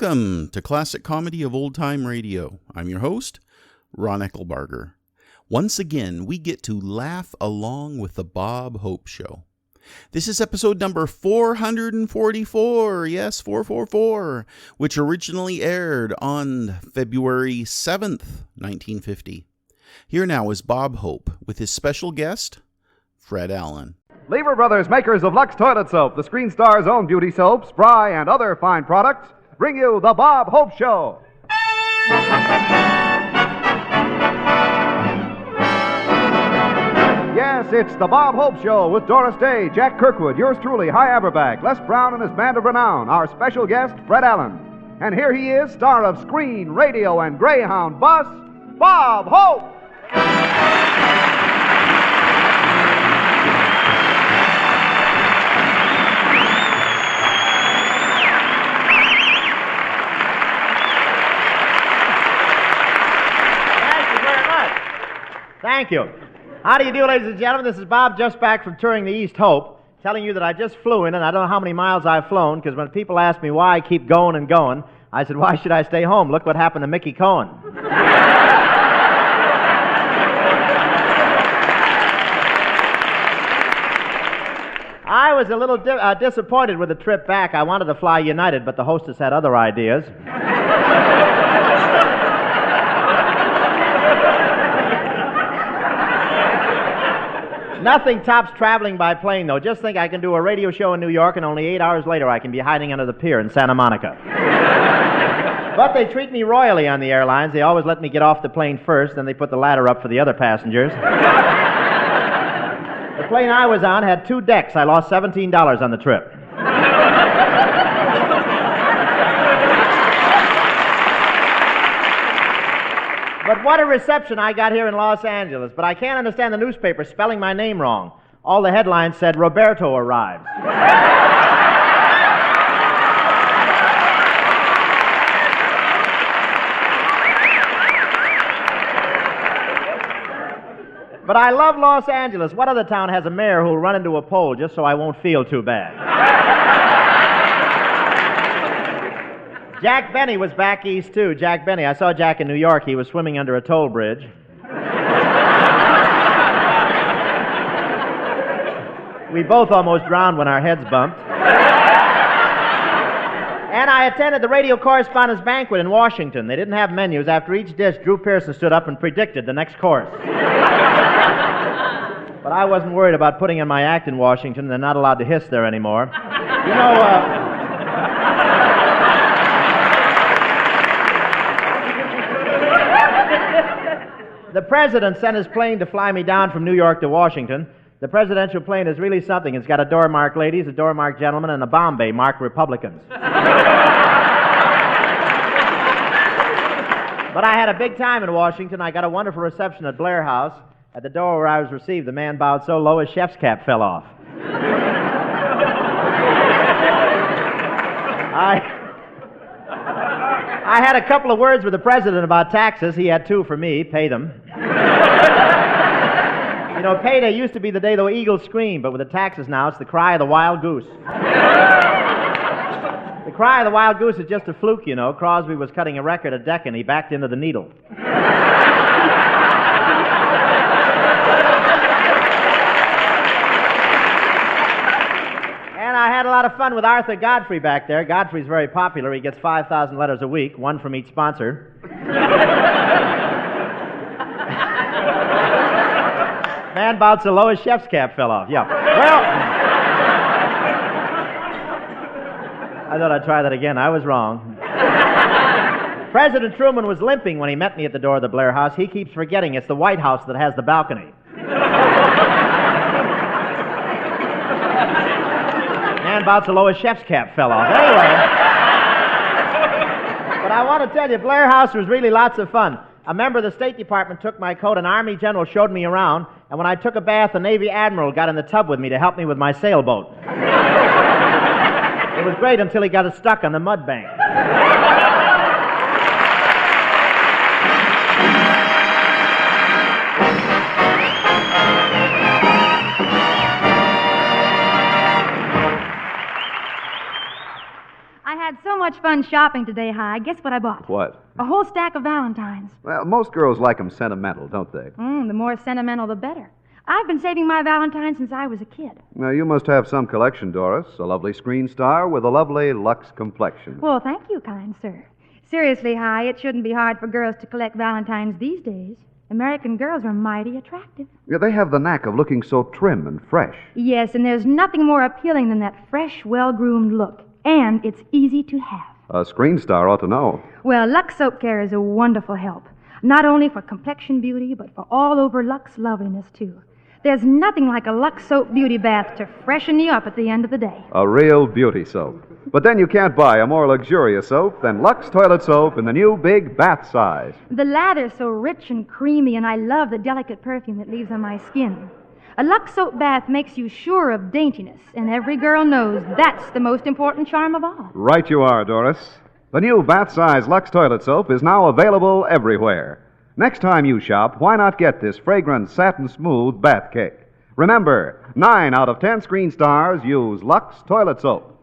Welcome to Classic Comedy of Old Time Radio. I'm your host, Ron Eckelbarger. Once again, we get to laugh along with the Bob Hope Show. This is episode number 444, yes, 444, which originally aired on February 7th, 1950. Here now is Bob Hope with his special guest, Fred Allen. Lever Brothers, makers of Lux Toilet Soap, the Screen Star's own beauty soap, spry, and other fine products, bring you the Bob Hope Show. Yes, it's the Bob Hope Show with Doris Day, Jack Kirkwood, yours truly, Hy Averback, Les Brown and his band of renown, our special guest, Fred Allen. And here he is, star of screen, radio, and Greyhound bus, Bob Hope! Thank you. How do you do, ladies and gentlemen? This is Bob, just back from touring the East Hope, telling you that I just flew in, and I don't know how many miles I've flown, because when people ask me why I keep going and going, I said, why should I stay home? Look what happened to Mickey Cohen. I was a little disappointed with the trip back. I wanted to fly United, but the hostess had other ideas. Nothing tops traveling by plane, though. Just think I can do a radio show in New York, and only 8 hours later I can be hiding under the pier in Santa Monica. But they treat me royally on the airlines. They always let me get off the plane first, then they put the ladder up for the other passengers. The plane I was on had 2 decks. I lost $17 on the trip. But what a reception I got here in Los Angeles. But I can't understand the newspaper spelling my name wrong. All the headlines said, Roberto arrives. But I love Los Angeles. What other town has a mayor who'll run into a pole just so I won't feel too bad? Jack Benny was back east, too. Jack Benny. I saw Jack in New York. He was swimming under a toll bridge. We both almost drowned when our heads bumped. And I attended the Radio Correspondents' Banquet in Washington. They didn't have menus. After each dish, Drew Pearson stood up and predicted the next course. But I wasn't worried about putting in my act in Washington. They're not allowed to hiss there anymore. You know, the president sent his plane to fly me down from New York to Washington. The presidential plane is really something. It's got a door marked ladies, a door marked gentlemen, and a Bombay marked Republicans. But I had a big time in Washington. I got a wonderful reception at Blair House. At the door where I was received, the man bowed so low his chef's cap fell off. I had a couple of words with the president about taxes. He had 2 for me. Pay them. You know, payday used to be the day the eagles screamed, but with the taxes now, it's the cry of the wild goose. The cry of the wild goose is just a fluke, you know. Crosby was cutting a record at Deccan. He backed into the needle. I had a lot of fun with Arthur Godfrey back there. Godfrey's very popular. He gets 5,000 letters a week, 1 from each sponsor. Man bowed so low his chef's cap fell off. Yeah. Well, I thought I'd try that again. I was wrong. President Truman was limping when he met me at the door of the Blair House. He keeps forgetting it's the White House that has the balcony. Man bowed so low his chef's cap fell off. Anyway, but I want to tell you, Blair House was really lots of fun. A member of the State Department took my coat, an Army general showed me around, and when I took a bath, a Navy admiral got in the tub with me to help me with my sailboat. It was great until he got it stuck on the mud bank. I had so much fun shopping today, Hi. Guess what I bought? What? A whole stack of Valentines. Well, most girls like 'em sentimental, don't they? The more sentimental, the better. I've been saving my Valentine since I was a kid. Now, you must have some collection, Doris. A lovely screen star with a lovely Lux complexion. Well, thank you, kind sir. Seriously, Hi, it shouldn't be hard for girls to collect Valentines these days. American girls are mighty attractive. Yeah, they have the knack of looking so trim and fresh. Yes, and there's nothing more appealing than that fresh, well-groomed look. And it's easy to have. A screen star ought to know. Well, Lux Soap Care is a wonderful help. Not only for complexion beauty, but for all-over Lux loveliness, too. There's nothing like a Lux Soap beauty bath to freshen you up at the end of the day. A real beauty soap. But then you can't buy a more luxurious soap than Lux Toilet Soap in the new big bath size. The lather's so rich and creamy, and I love the delicate perfume it leaves on my skin. A Lux Soap bath makes you sure of daintiness, and every girl knows that's the most important charm of all. Right you are, Doris. The new bath size Lux Toilet Soap is now available everywhere. Next time you shop, why not get this fragrant satin smooth bath cake? Remember, 9 out of 10 screen stars use Lux Toilet Soap.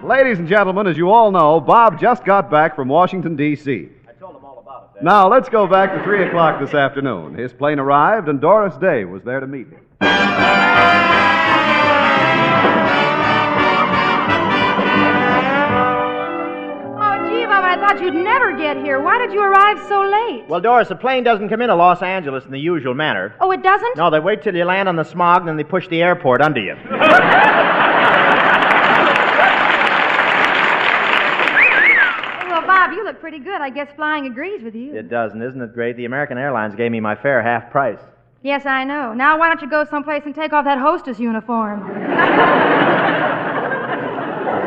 Ladies and gentlemen, as you all know, Bob just got back from Washington, D.C. I told him all about it. Now, let's go back to 3 o'clock this afternoon. His plane arrived, and Doris Day was there to meet him. I thought you'd never get here. Why did you arrive so late? Well, Doris, the plane doesn't come into Los Angeles in the usual manner. Oh, it doesn't? No, they wait till you land on the smog, and then they push the airport under you. Well, Bob, you look pretty good. I guess flying agrees with you. It does, and isn't it great? The American Airlines gave me my fare half price. Yes, I know. Now why don't you go someplace and take off that hostess uniform?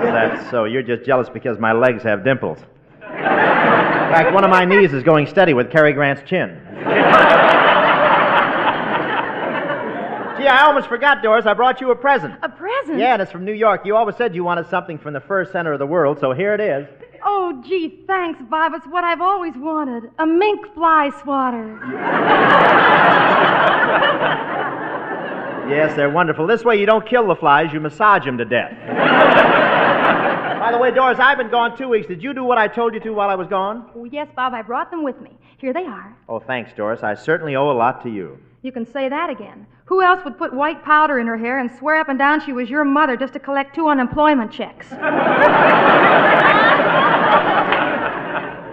That's so. You're just jealous because my legs have dimples. In fact, one of my knees is going steady with Cary Grant's chin. Gee, I almost forgot, Doris. I brought you a present. A present? Yeah, and it's from New York. You always said you wanted something from the fur center of the world, so here it is. Oh, gee, thanks, Bob. It's what I've always wanted. A mink fly swatter. Yes, they're wonderful. This way you don't kill the flies, you massage them to death. By the way, Doris, I've been gone 2 weeks. Did you do what I told you to while I was gone? Oh, yes, Bob, I brought them with me. Here they are. Oh, thanks, Doris. I certainly owe a lot to you. You can say that again. Who else would put white powder in her hair and swear up and down she was your mother just to collect 2 unemployment checks?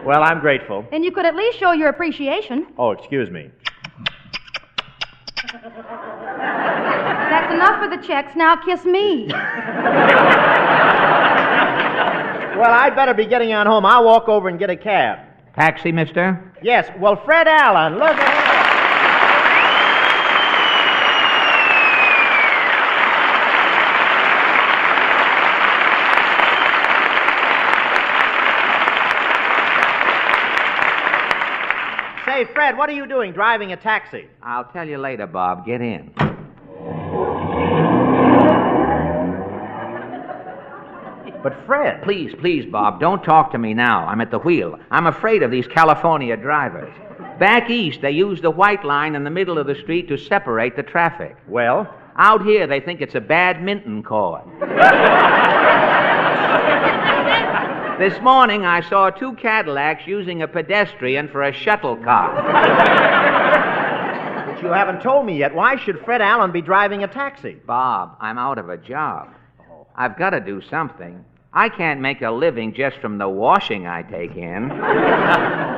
Well, I'm grateful. And you could at least show your appreciation. Oh, excuse me. That's enough for the checks. Now kiss me. Well, I'd better be getting on home. I'll walk over and get a cab. Taxi, mister? Yes, well, Fred Allen, look at Say, Fred, what are you doing driving a taxi? I'll tell you later, Bob. Get in. But, Fred... Please, Bob, don't talk to me now. I'm at the wheel. I'm afraid of these California drivers. Back east, they use the white line in the middle of the street to separate the traffic. Well? Out here, they think it's a badminton court. This morning, I saw 2 Cadillacs using a pedestrian for a shuttlecock. But you haven't told me yet. Why should Fred Allen be driving a taxi? Bob, I'm out of a job. I've got to do something. I can't make a living just from the washing I take in.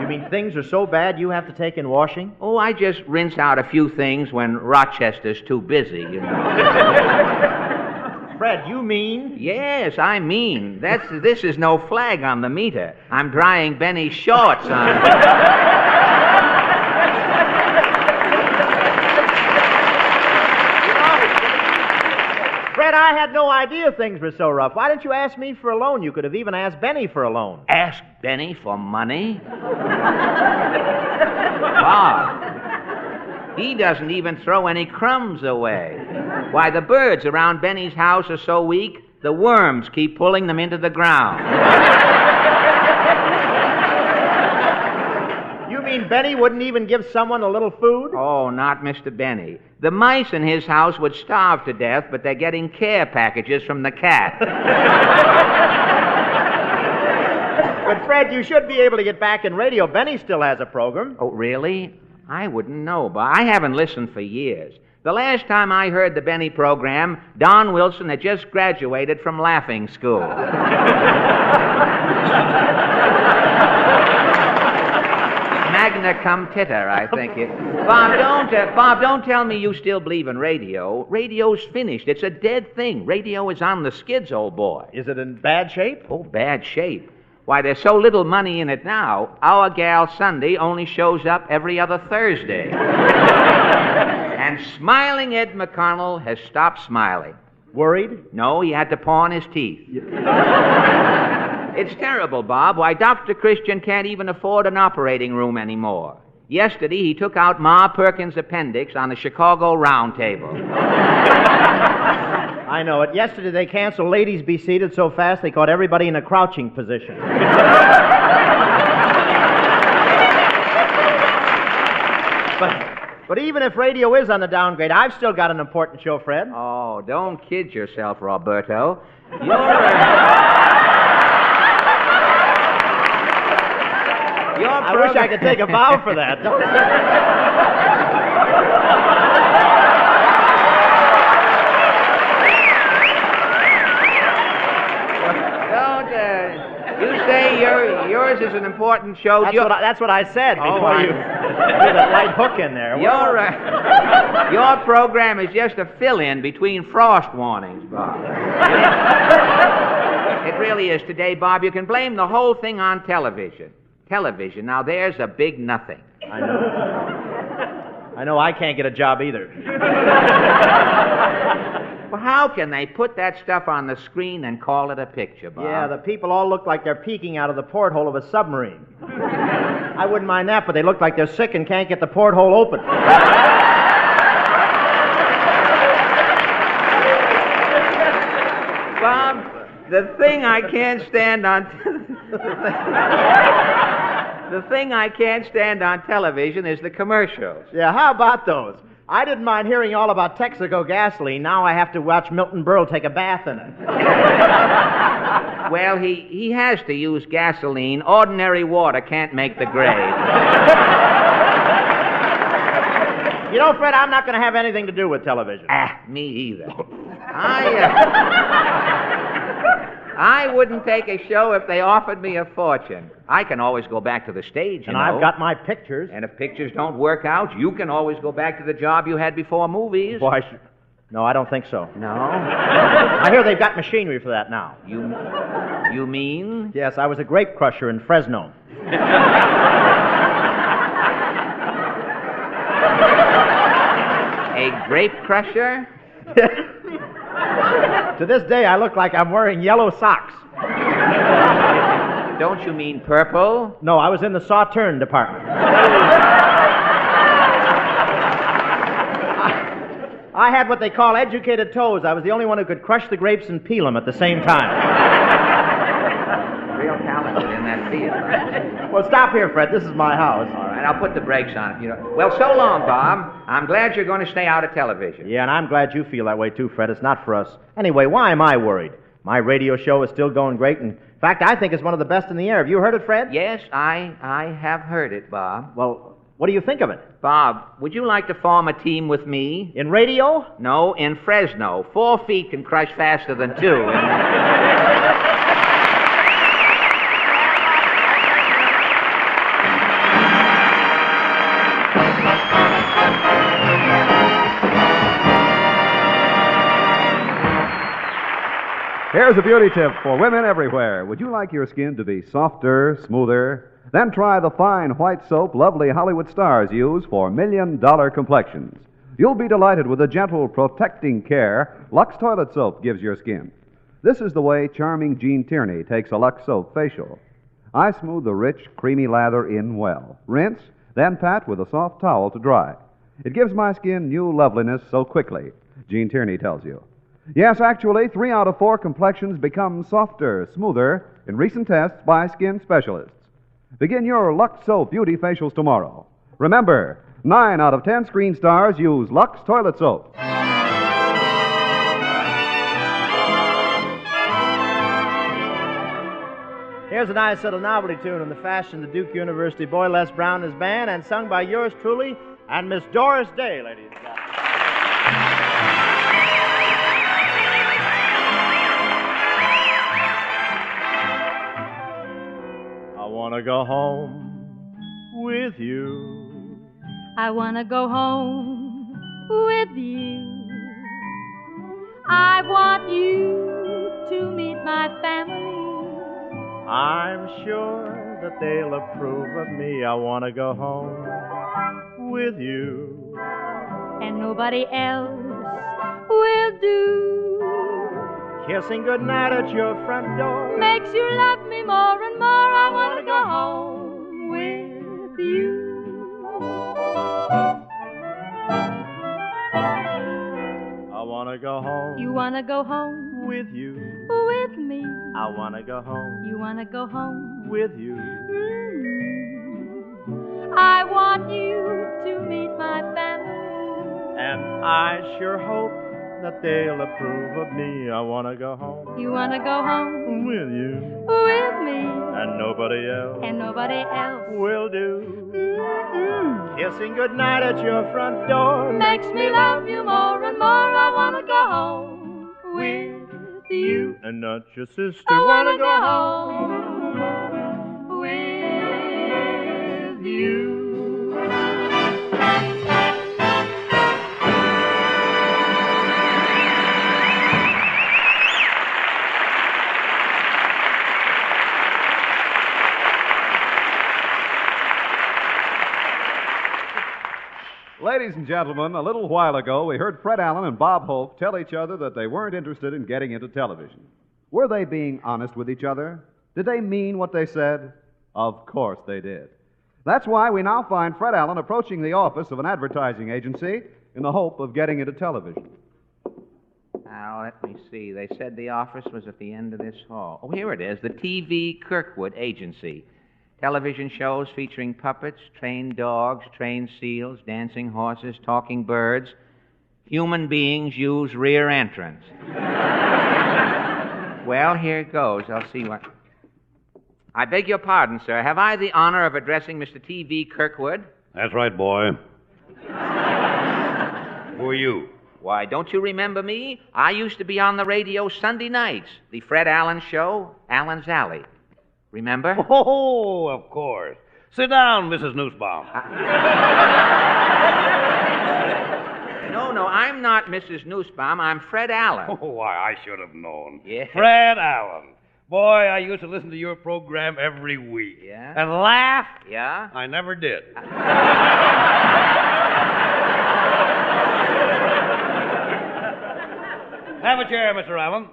You mean things are so bad you have to take in washing? Oh, I just rinse out a few things when Rochester's too busy, you know. Fred, you mean? Yes, I mean. This is no flag on the meter. I'm drying Benny's shorts on... Fred, I had no idea things were so rough. Why didn't you ask me for a loan? You could have even asked Benny for a loan. Ask Benny for money? Bob, he doesn't even throw any crumbs away. Why, the birds around Benny's house are so weak, the worms keep pulling them into the ground. mean Benny wouldn't even give someone a little food? Oh, not Mr. Benny. The mice in his house would starve to death, but they're getting care packages from the cat. But, Fred, you should be able to get back in radio. Benny still has a program. Oh, really? I wouldn't know, but I haven't listened for years. The last time I heard the Benny program, Don Wilson had just graduated from laughing school. Magna cum titter, I think it. Bob, don't tell me you still believe in radio. Radio's finished. It's a dead thing. Radio is on the skids, old boy. Is it in bad shape? Oh, bad shape. Why, there's so little money in it now, our gal Sunday only shows up every other Thursday. And smiling Ed McConnell has stopped smiling. Worried? No, he had to pawn his teeth. It's terrible, Bob. Why, Dr. Christian can't even afford an operating room anymore. Yesterday, he took out Ma Perkins' appendix on the Chicago Round Table. I know it. Yesterday, they canceled Ladies Be Seated so fast they caught everybody in a crouching position. But even if radio is on the downgrade, I've still got an important show, Fred. Oh, don't kid yourself, Roberto. I wish I could take a vow for that. You say yours is an important show. That's what I said before you did a light hook in there. Your program is just a fill-in between frost warnings, Bob. It really is today, Bob. You can blame the whole thing on television. Television, now there's a big nothing. I know I can't get a job either. Well, how can they put that stuff on the screen and call it a picture, Bob? Yeah, the people all look like they're peeking out of the porthole of a submarine. I wouldn't mind that, but they look like they're sick and can't get the porthole open. Bob, the thing I can't stand on... The thing I can't stand on television is the commercials. Yeah, how about those? I didn't mind hearing all about Texaco gasoline. Now I have to watch Milton Berle take a bath in it. Well, he has to use gasoline. Ordinary water can't make the grade. You know, Fred, I'm not going to have anything to do with television. Me either. I wouldn't take a show if they offered me a fortune. I can always go back to the stage, you know. And I've got my pictures. And if pictures don't work out, you can always go back to the job you had before movies. Boy, no, I don't think so. No? I hear they've got machinery for that now. You mean? Yes, I was a grape crusher in Fresno. A grape crusher? To this day, I look like I'm wearing yellow socks. Don't you mean purple? No, I was in the sauterne department. I had what they call educated toes. I was the only one who could crush the grapes and peel them at the same time. Real talented in that field. Well, stop here, Fred. This is my house. All right, I'll put the brakes on it. Well, so long, Bob. I'm glad you're going to stay out of television. Yeah, and I'm glad you feel that way, too, Fred. It's not for us. Anyway, why am I worried? My radio show is still going great, and in fact, I think it's one of the best in the air. Have you heard it, Fred? Yes, I have heard it, Bob. Well, what do you think of it? Bob, would you like to form a team with me? In radio? No, in Fresno. 4 feet can crush faster than 2. Here's a beauty tip for women everywhere. Would you like your skin to be softer, smoother? Then try the fine white soap lovely Hollywood stars use for million-dollar complexions. You'll be delighted with the gentle, protecting care Lux Toilet Soap gives your skin. This is the way charming Jean Tierney takes a Lux Soap facial. I smooth the rich, creamy lather in well. Rinse, then pat with a soft towel to dry. It gives my skin new loveliness so quickly, Jean Tierney tells you. Yes, actually, 3 out of 4 complexions become softer, smoother in recent tests by skin specialists. Begin your Lux Soap Beauty Facials tomorrow. Remember, 9 out of 10 screen stars use Lux Toilet Soap. Here's a nice little novelty tune in the fashion of the Duke University boy Les Brown and his band, and sung by yours truly and Miss Doris Day, ladies and gentlemen. I want to go home with you. I want to go home with you. I want you to meet my family. I'm sure that they'll approve of me. I want to go home with you. And nobody else will do. Kissing goodnight at your front door Makes you love me more and more. I want to go home with you. I want to go home You want to go home with you. with me. I want to go home You want to go home. with you. I want you to meet my family. And I sure hope that they'll approve of me. I want to go home You want to go home with you. with me. And nobody else And nobody else will do. Kissing goodnight at your front door makes me love you more and more. I want to go home with you. And not your sister. I want Wanna to go home with you. Ladies and gentlemen, a little while ago we heard Fred Allen and Bob Hope tell each other that they weren't interested in getting into television. Were they being honest with each other? Did they mean what they said? Of course they did. That's why we now find Fred Allen approaching the office of an advertising agency in the hope of getting into television. Now, let me see. They said the office was at the end of this hall. Oh, here it is. The TV Kirkwood Agency. Television shows featuring puppets, trained dogs, trained seals, dancing horses, talking birds. Human beings use rear entrance. Well, here it goes. I'll see what... I beg your pardon, sir. Have I the honor of addressing Mr. T.V. Kirkwood? That's right, boy. Who are you? Why, don't you remember me? I used to be on the radio Sunday nights. The Fred Allen Show, Allen's Alley. Remember? Oh, of course. Sit down, Mrs. Nussbaum. No, I'm not Mrs. Nussbaum. I'm Fred Allen. Oh, why, I should have known. Yeah. Fred Allen. Boy, I used to listen to your program every week. Yeah? And laugh? Yeah? I never did. Have a chair, Mr. Allen.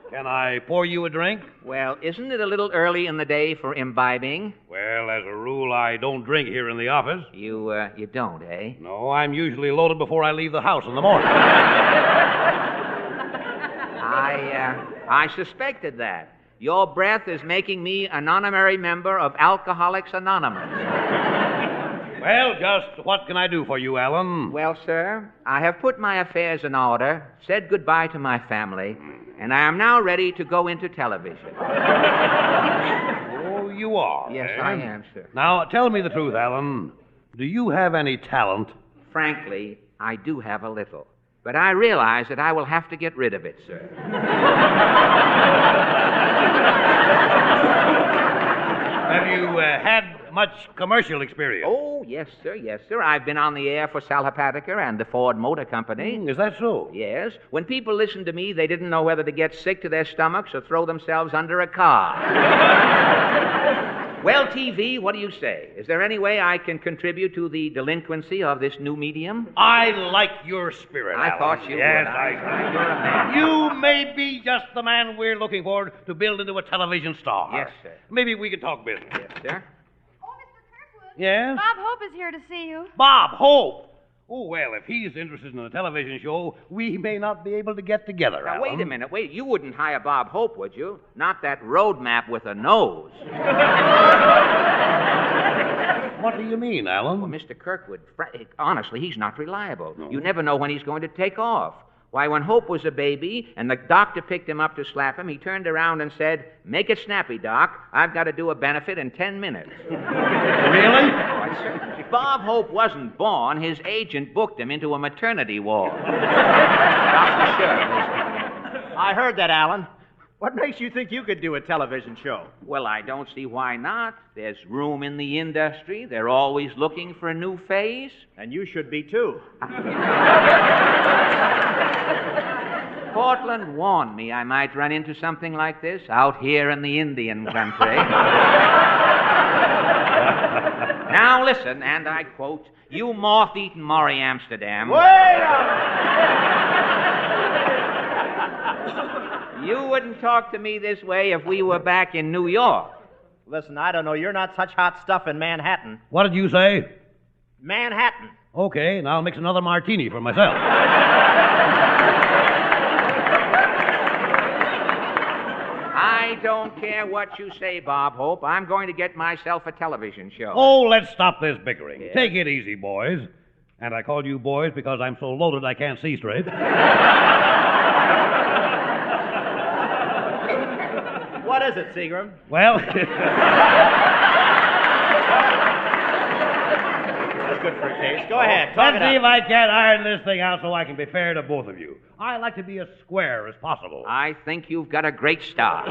Can I pour you a drink? Well, isn't it a little early in the day for imbibing? Well, as a rule, I don't drink here in the office. You don't, eh? No, I'm usually loaded before I leave the house in the morning. I suspected that. Your breath is making me an honorary member of Alcoholics Anonymous. Well, just what can I do for you, Allen? Well, sir, I have put my affairs in order, said goodbye to my family, and I am now ready to go into television. Oh, you are? Yes, eh? I am, sir. Now, tell me the truth, Allen. Do you have any talent? Frankly, I do have a little. But I realize that I will have to get rid of it, sir. Have you had much commercial experience? Oh, yes, sir, yes, sir. I've been on the air for Salhepatica and the Ford Motor Company. Is that so? Yes. When people listened to me, they didn't know whether to get sick to their stomachs or throw themselves under a car. Well, TV, what do you say? Is there any way I can contribute to the delinquency of this new medium? I like your spirit, I Allen. thought you yes, would. I You're a man. You may be just the man we're looking for to build into a television star. Yes, sir. Maybe we can talk business. Yes, sir. Oh, Mr. Kirkwood. Yes? Bob Hope is here to see you. Bob Hope. Oh, well, if he's interested in a television show, we may not be able to get together, Now, Alan. wait a minute. Wait. You wouldn't hire Bob Hope, would you? Not that road map with a nose. What do you mean, Alan? Well, Mr. Kirkwood, honestly, he's not reliable. No. You never know when he's going to take off. Why, when Hope was a baby and the doctor picked him up to slap him, he turned around and said, "Make it snappy, Doc. I've got to do a benefit in 10 minutes. Really? Why, sir, Bob Hope wasn't born. His agent booked him into a maternity ward. Dr. Sherman. I heard that, Alan. What makes you think you could do a television show? Well, I don't see why not. There's room in the industry. They're always looking for a new phase. And you should be, too. Portland warned me I might run into something like this out here in the Indian country. Now listen, and I quote, "You moth-eaten Maury Amsterdam." Wait up! You wouldn't talk to me this way if we were back in New York. Listen, I don't know. You're not such hot stuff in Manhattan. What did you say? Manhattan. Okay, now I'll mix another martini for myself. I don't care what you say, Bob Hope. I'm going to get myself a television show. Oh, let's stop this bickering. Yeah. Take it easy, boys. And I call you boys because I'm so loaded I can't see straight. What is it, Seagram? Well, That's good for a case. Go ahead. Talk let's it see up. if I can't iron this thing out so I can be fair to both of you. I like to be as square as possible. I think you've got a great start.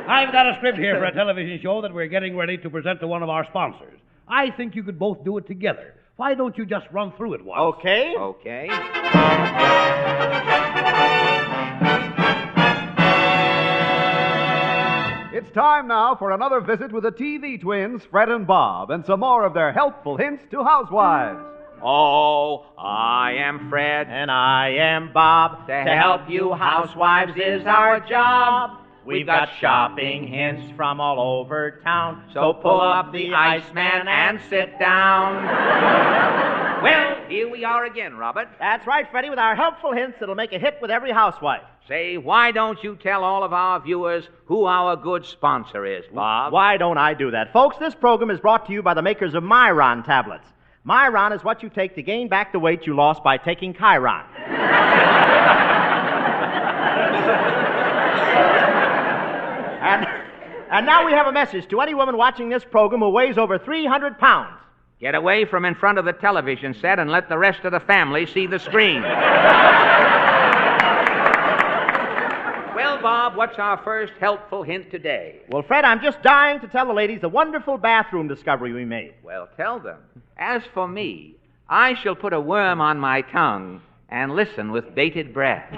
I've got a script here for a television show that we're getting ready to present to one of our sponsors. I think you could both do it together. Why don't you just run through it once? Okay. Okay. It's time now for another visit with the TV twins, Fred and Bob, and some more of their helpful hints to housewives. Oh, I am Fred. And I am Bob. To help you housewives is our job. We've got shopping hints from all over town. So pull up the Iceman and sit down. Well, here we are again, Robert. That's right, Freddie, with our helpful hints that'll make a hit with every housewife. Say, why don't you tell all of our viewers who our good sponsor is, Bob? Why don't I do that? Folks, this program is brought to you by the makers of Myron tablets. Myron is what you take to gain back the weight you lost by taking Chiron. And now we have a message to any woman watching this program who weighs over 300 pounds. Get away from in front of the television set and let the rest of the family see the screen. Well, Bob, what's our first helpful hint today? Well, Fred, I'm just dying to tell the ladies the wonderful bathroom discovery we made. Well, tell them. As for me, I shall put a worm on my tongue and listen with bated breath.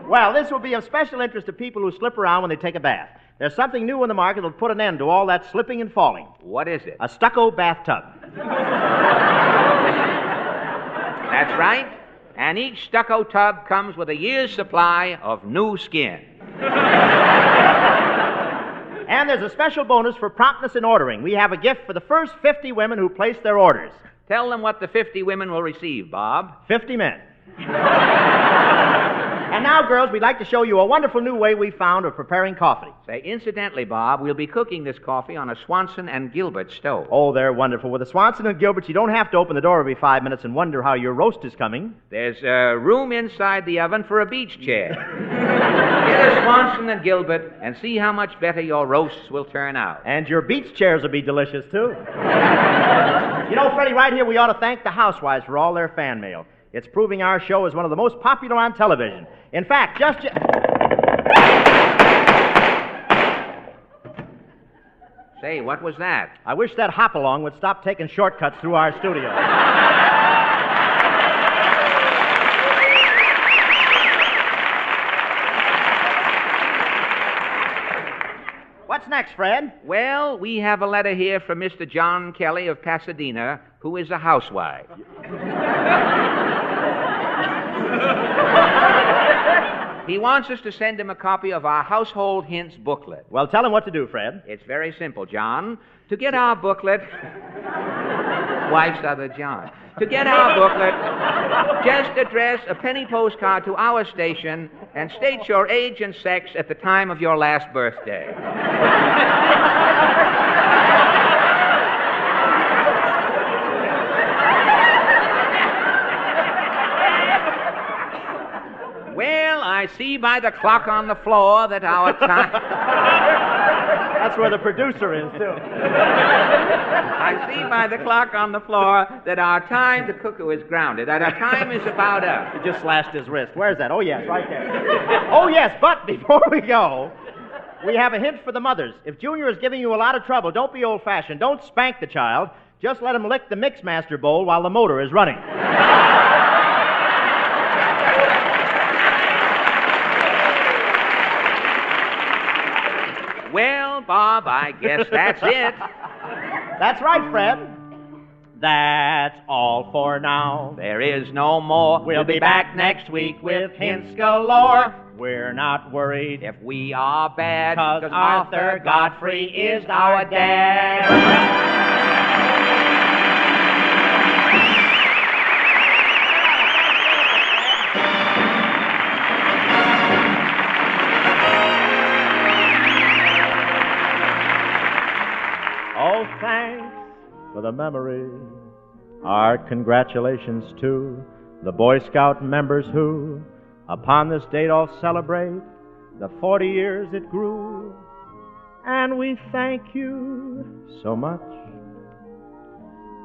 Well, this will be of special interest to people who slip around when they take a bath. There's something new in the market that'll put an end to all that slipping and falling. What is it? A stucco bathtub. That's right. And each stucco tub comes with a year's supply of new skin. And there's a special bonus for promptness in ordering. We have a gift for the first 50 women who place their orders. Tell them what the 50 women will receive, Bob. 50 men. And now, girls, we'd like to show you a wonderful new way we found of preparing coffee. Say, incidentally, Bob, we'll be cooking this coffee on a Swanson and Gilbert stove. Oh, they're wonderful. With the Swanson and Gilbert, you don't have to open the door every 5 minutes and wonder how your roast is coming. There's room inside the oven for a beach chair. Get a Swanson and Gilbert and see how much better your roasts will turn out. And your beach chairs will be delicious, too. You know, Freddie, right here we ought to thank the housewives for all their fan mail. It's proving our show is one of the most popular on television. In fact, Say, what was that? I wish that hop-along would stop taking shortcuts through our studio. What's next, Fred? Well, we have a letter here from Mr. John Kelly of Pasadena, who is a housewife. He wants us to send him a copy of our Household Hints booklet. Well, tell him what to do, Fred. It's very simple, John. To get our booklet... Wife's other John. To get our booklet, just address a penny postcard to our station and state your age and sex at the time of your last birthday. Well, I see by the clock on the floor that our time... That's where the producer is, too. I see by the clock on the floor that our time, the cuckoo is grounded, that our time is about up. He just slashed his wrist. Where's that? Oh, yes, right there. Oh, yes, but before we go, we have a hint for the mothers. If Junior is giving you a lot of trouble, don't be old-fashioned. Don't spank the child. Just let him lick the Mixmaster bowl while the motor is running. Well, Bob, I guess that's it. That's right, Fred. That's all for now. There is no more. We'll be back next week with hints galore. We're not worried If we are bad, 'cause Arthur Godfrey is our dad. Oh, thanks for the memory. Our congratulations to the Boy Scout members who, upon this date, all celebrate the 40 years it grew. And we thank you so much.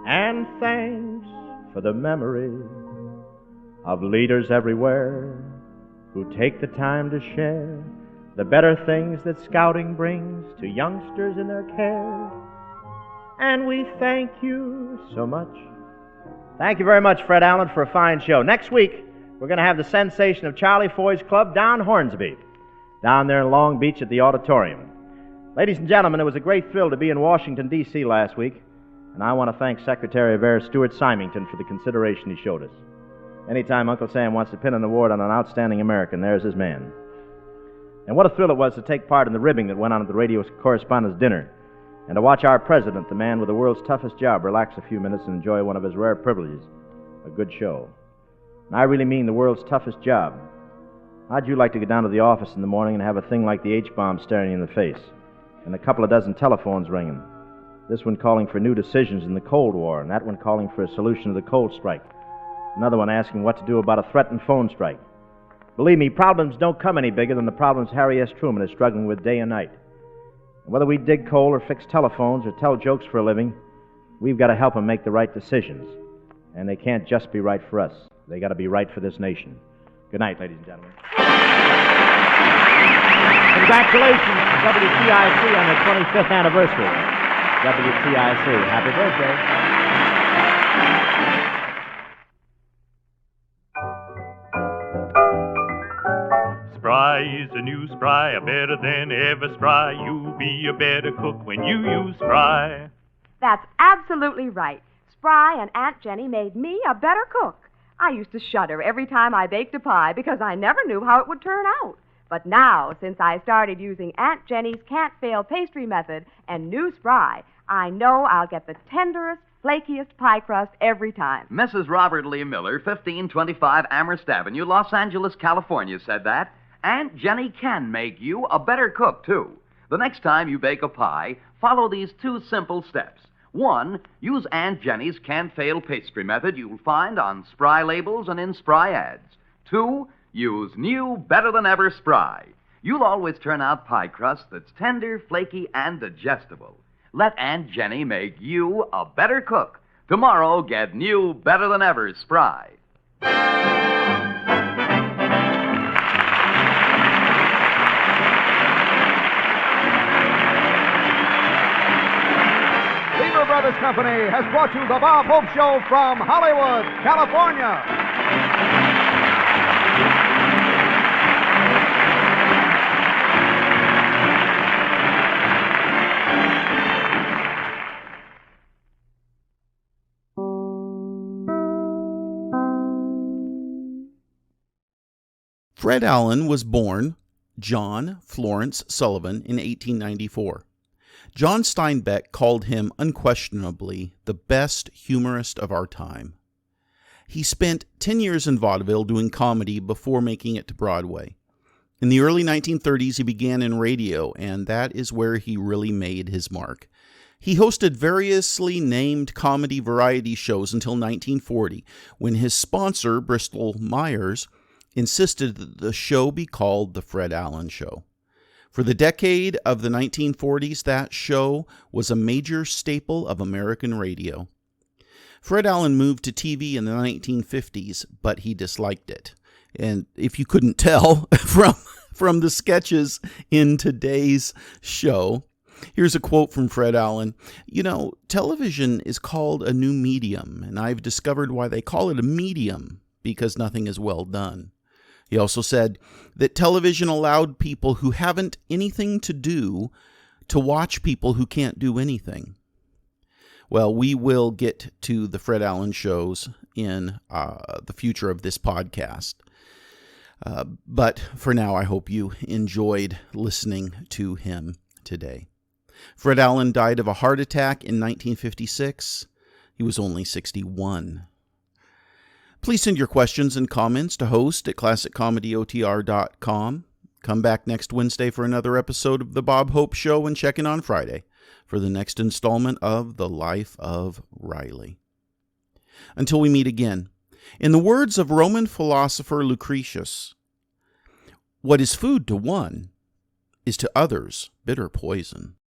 And thanks for the memory of leaders everywhere who take the time to share the better things that scouting brings to youngsters in their care. And we thank you so much. Thank you very much, Fred Allen, for a fine show. Next week, we're going to have the sensation of Charlie Foy's Club down Hornsby, down there in Long Beach at the auditorium. Ladies and gentlemen, it was a great thrill to be in Washington, D.C. last week, and I want to thank Secretary of Air Stuart Symington for the consideration he showed us. Anytime Uncle Sam wants to pin an award on an outstanding American, there's his man. And what a thrill it was to take part in the ribbing that went on at the radio correspondents' dinner, and to watch our president, the man with the world's toughest job, relax a few minutes and enjoy one of his rare privileges, a good show. And I really mean the world's toughest job. How'd you like to go down to the office in the morning and have a thing like the H-bomb staring you in the face, and a couple of dozen telephones ringing, this one calling for new decisions in the Cold War, and that one calling for a solution to the coal strike, another one asking what to do about a threatened phone strike. Believe me, problems don't come any bigger than the problems Harry S. Truman is struggling with day and night. Whether we dig coal or fix telephones or tell jokes for a living, we've got to help them make the right decisions. And they can't just be right for us. They got to be right for this nation. Good night, ladies and gentlemen. Congratulations to WTIC on their 25th anniversary. WTIC, happy birthday. Spry is a new Spry, a better than ever Spry. You'll be a better cook when you use Spry. That's absolutely right. Spry and Aunt Jenny made me a better cook. I used to shudder every time I baked a pie because I never knew how it would turn out. But now, since I started using Aunt Jenny's can't-fail pastry method and new Spry, I know I'll get the tenderest, flakiest pie crust every time. Mrs. Robert Lee Miller, 1525 Amherst Avenue, Los Angeles, California, said that. Aunt Jenny can make you a better cook, too. The next time you bake a pie, follow these two simple steps. 1, use Aunt Jenny's can't-fail pastry method you'll find on Spry labels and in Spry ads. 2, use new, better-than-ever Spry. You'll always turn out pie crust that's tender, flaky, and digestible. Let Aunt Jenny make you a better cook. Tomorrow, get new, better-than-ever Spry. Lever Brothers Company has brought you the Bob Hope Show from Hollywood, California. Fred Allen was born John Florence Sullivan in 1894. John Steinbeck called him unquestionably the best humorist of our time. He spent 10 years in vaudeville doing comedy before making it to Broadway. In the early 1930s, he began in radio, and that is where he really made his mark. He hosted variously named comedy variety shows until 1940, when his sponsor, Bristol Myers, insisted that the show be called The Fred Allen Show. For the decade of the 1940s, that show was a major staple of American radio. Fred Allen moved to TV in the 1950s, but he disliked it. And if you couldn't tell from the sketches in today's show, here's a quote from Fred Allen. You know, television is called a new medium, and I've discovered why they call it a medium, because nothing is well done. He also said that television allowed people who haven't anything to do to watch people who can't do anything. Well, we will get to the Fred Allen shows in the future of this podcast. But for now, I hope you enjoyed listening to him today. Fred Allen died of a heart attack in 1956. He was only 61. Please send your questions and comments to host@classiccomedyotr.com. Come back next Wednesday for another episode of The Bob Hope Show, and check in on Friday for the next installment of The Life of Riley. Until we meet again, in the words of Roman philosopher Lucretius, what is food to one is to others bitter poison.